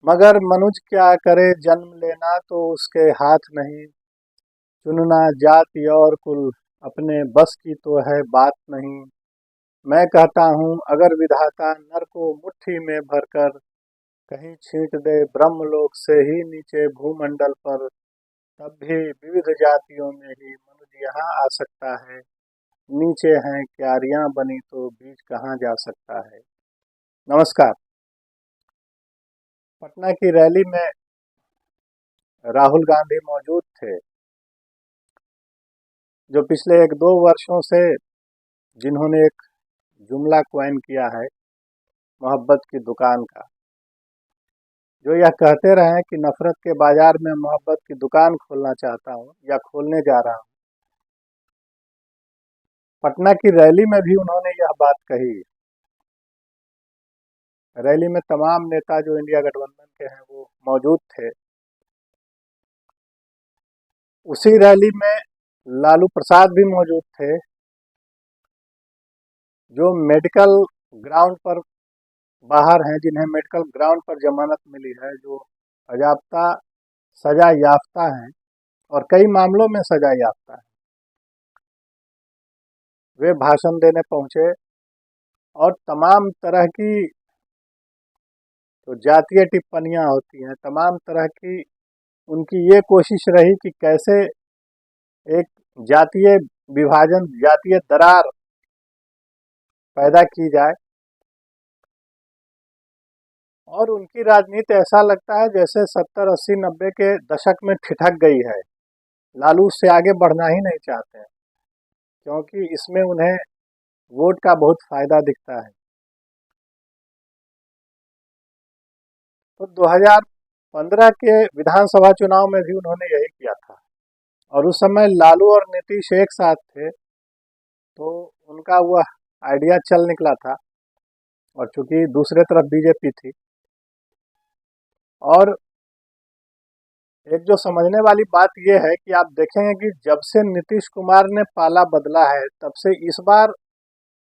मगर मनुज क्या करे जन्म लेना तो उसके हाथ नहीं। चुनना जाति और कुल अपने बस की तो है बात नहीं। मैं कहता हूँ अगर विधाता नर को मुट्ठी में भरकर कहीं छींट दे ब्रह्मलोक से ही नीचे भूमंडल पर, तब भी विविध जातियों में ही मनुष्य यहाँ आ सकता है। नीचे हैं क्यारियां बनी तो बीच कहाँ जा सकता है। नमस्कार। पटना की रैली में राहुल गांधी मौजूद थे, जो पिछले 1-2 वर्षों से जिन्होंने एक जुमला क्वाइन किया है मोहब्बत की दुकान का, जो यह कहते रहे कि नफरत के बाजार में मोहब्बत की दुकान खोलना चाहता हूँ या खोलने जा रहा हूँ। पटना की रैली में भी उन्होंने यह बात कही। रैली में तमाम नेता जो इंडिया गठबंधन के हैं वो मौजूद थे। उसी रैली में लालू प्रसाद भी मौजूद थे, जो मेडिकल ग्राउंड पर बाहर हैं, जिन्हें मेडिकल ग्राउंड पर जमानत मिली है, जो अजाब्ता सजा याफ्ता हैं और कई मामलों में सजा याफ्ता है। वे भाषण देने पहुंचे और तमाम तरह की जो जातीय टिप्पणियां होती हैं, तमाम तरह की उनकी ये कोशिश रही कि कैसे एक जातीय विभाजन, जातीय दरार पैदा की जाए। और उनकी राजनीति ऐसा लगता है जैसे 70, 80, 90 के दशक में ठिठक गई है। लालू उससे आगे बढ़ना ही नहीं चाहते हैं, क्योंकि इसमें उन्हें वोट का बहुत फायदा दिखता है। तो 2015 के विधानसभा चुनाव में भी उन्होंने यही किया था, और उस समय लालू और नीतीश एक साथ थे, तो उनका वह आइडिया चल निकला था। और चूंकि दूसरे तरफ बीजेपी थी, और एक जो समझने वाली बात यह है कि आप देखेंगे कि जब से नीतीश कुमार ने पाला बदला है, तब से इस बार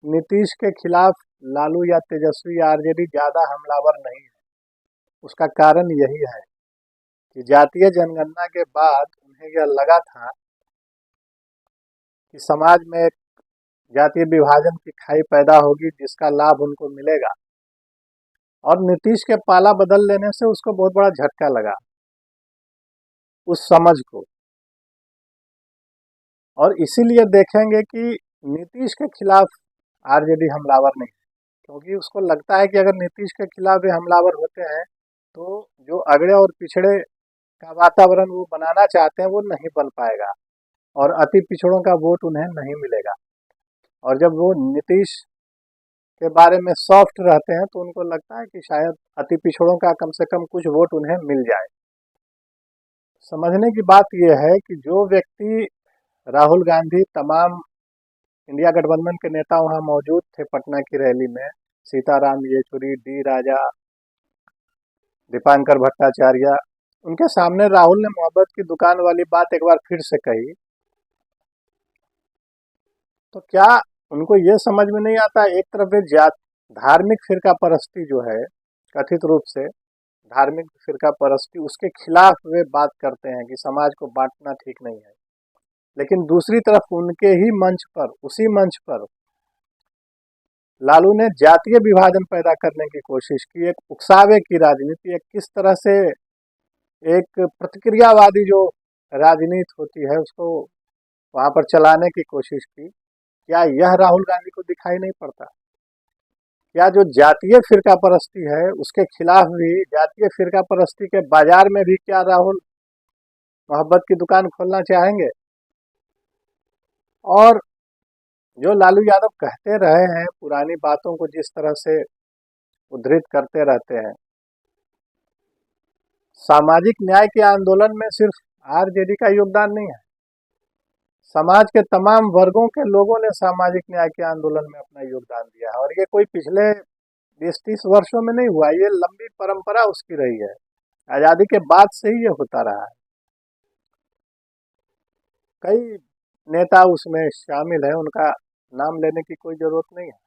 नीतीश के खिलाफ लालू या तेजस्वी या आरजेडी ज़्यादा हमलावर नहीं है। उसका कारण यही है कि जातीय जनगणना के बाद उन्हें यह लगा था कि समाज में एक जातीय विभाजन की खाई पैदा होगी, जिसका लाभ उनको मिलेगा। और नीतीश के पाला बदल लेने से उसको बहुत बड़ा झटका लगा उस समझ को। और इसीलिए देखेंगे कि नीतीश के खिलाफ आरजेडी हमलावर नहीं है, क्योंकि उसको लगता है कि अगर नीतीश के खिलाफ वे हमलावर होते हैं तो जो अगड़े और पिछड़े का वातावरण वो बनाना चाहते हैं वो नहीं बन पाएगा, और अति पिछड़ों का वोट उन्हें नहीं मिलेगा। और जब वो नीतीश के बारे में सॉफ्ट रहते हैं तो उनको लगता है कि शायद अति पिछड़ों का कम से कम कुछ वोट उन्हें मिल जाए। समझने की बात यह है कि जो व्यक्ति, राहुल गांधी, तमाम इंडिया गठबंधन के नेता वहां मौजूद थे पटना की रैली में, सीताराम येचुरी, डी राजा, दीपांकर भट्टाचार्य, उनके सामने राहुल ने मोहब्बत की दुकान वाली बात एक बार फिर से कही। तो क्या उनको ये समझ में नहीं आता, एक तरफ वे जात धार्मिक फिरका परस्ती जो है, कथित रूप से धार्मिक फिरका परस्ती, उसके खिलाफ वे बात करते हैं कि समाज को बांटना ठीक नहीं है, लेकिन दूसरी तरफ उनके ही मंच पर, उसी मंच पर लालू ने जातीय विभाजन पैदा करने की कोशिश की, एक उकसावे की राजनीति, एक किस तरह से एक प्रतिक्रियावादी जो राजनीति होती है उसको वहां पर चलाने की कोशिश की। क्या यह राहुल गांधी को दिखाई नहीं पड़ता? क्या जो जातीय फिरका परस्ती है उसके खिलाफ भी, जातीय फिरका परस्ती के बाजार में भी क्या राहुल मोहब्बत की दुकान खोलना चाहेंगे? और जो लालू यादव कहते रहे हैं, पुरानी बातों को जिस तरह से उद्धृत करते रहते हैं, सामाजिक न्याय के आंदोलन में सिर्फ आरजेडी का योगदान नहीं है, समाज के तमाम वर्गों के लोगों ने सामाजिक न्याय के आंदोलन में अपना योगदान दिया है। और ये कोई पिछले 20-30 वर्षों में नहीं हुआ, ये लंबी परंपरा उसकी रही है, आज़ादी के बाद से ही ये होता रहा है। कई नेता उसमें शामिल हैं, उनका नाम लेने की कोई ज़रूरत नहीं है।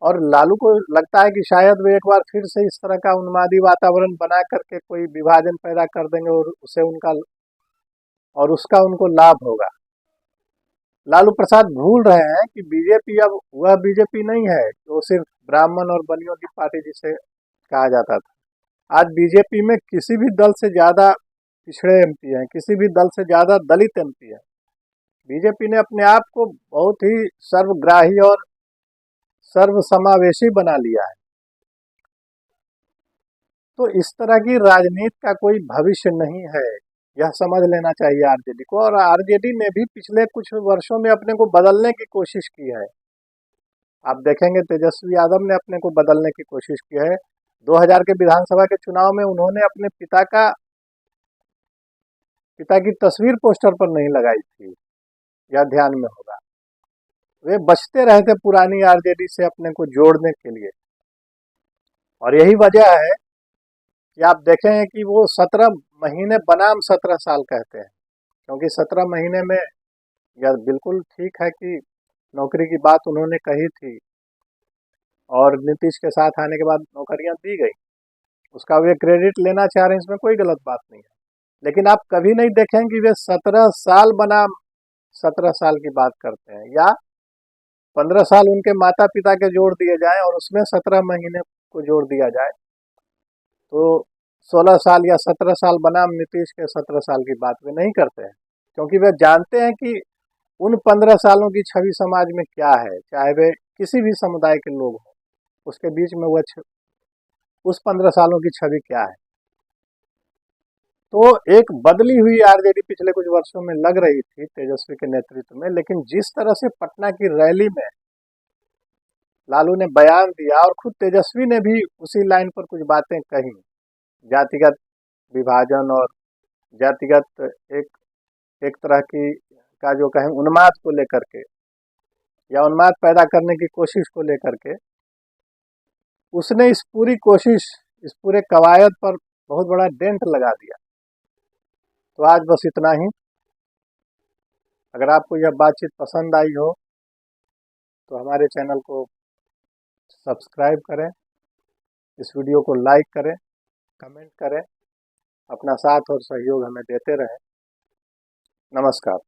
और लालू को लगता है कि शायद वे एक बार फिर से इस तरह का उन्मादी वातावरण बना करके कोई विभाजन पैदा कर देंगे और उसे उनका और उसका उनको लाभ होगा। लालू प्रसाद भूल रहे हैं कि बीजेपी अब वह बीजेपी नहीं है जो सिर्फ ब्राह्मण और बनियों की पार्टी जिसे कहा जाता था। आज बीजेपी में किसी भी दल से ज़्यादा पिछड़े एमपी हैं, किसी भी दल से ज़्यादा दलित एमपी हैं। बीजेपी ने अपने आप को बहुत ही सर्वग्राही और सर्वसमावेशी बना लिया है। तो इस तरह की राजनीति का कोई भविष्य नहीं है, यह समझ लेना चाहिए आरजेडी को। और आरजेडी ने भी पिछले कुछ वर्षों में अपने को बदलने की कोशिश की है। आप देखेंगे तेजस्वी यादव ने अपने को बदलने की कोशिश की है। 2000 के विधानसभा के चुनाव में उन्होंने अपने पिता की तस्वीर पोस्टर पर नहीं लगाई थी, यह ध्यान में होगा। वे बचते रहे थे पुरानी आरजेडी से अपने को जोड़ने के लिए, और यही वजह है कि आप देखें कि वो 17 महीने बनाम 17 साल कहते हैं, क्योंकि 17 महीने में यह बिल्कुल ठीक है कि नौकरी की बात उन्होंने कही थी और नीतीश के साथ आने के बाद नौकरियां दी गई, उसका वे क्रेडिट लेना चाह रहे हैं, इसमें कोई गलत बात नहीं है। लेकिन आप कभी नहीं देखें कि वे 17 साल बनाम 17 साल की बात करते हैं, या 15 साल उनके माता पिता के जोड़ दिए जाएं और उसमें 17 महीने को जोड़ दिया जाए, तो 16 साल या 17 साल बनाम नीतीश के 17 साल की बात वे नहीं करते हैं, क्योंकि वे जानते हैं कि उन 15 सालों की छवि समाज में क्या है, चाहे वे किसी भी समुदाय के लोग हों, उसके बीच में वह उस 15 सालों की छवि क्या है। तो एक बदली हुई आरजेडी पिछले कुछ वर्षों में लग रही थी तेजस्वी के नेतृत्व में, लेकिन जिस तरह से पटना की रैली में लालू ने बयान दिया और खुद तेजस्वी ने भी उसी लाइन पर कुछ बातें कही, जातिगत विभाजन और जातिगत एक एक तरह की का जो कहें उन्माद को लेकर के, या उन्माद पैदा करने की कोशिश को लेकर के, उसने इस पूरी कोशिश, इस पूरे कवायद पर बहुत बड़ा डेंट लगा दिया। तो आज बस इतना ही। अगर आपको यह बातचीत पसंद आई हो तो हमारे चैनल को सब्सक्राइब करें, इस वीडियो को लाइक करें, कमेंट करें, अपना साथ और सहयोग हमें देते रहें। नमस्कार।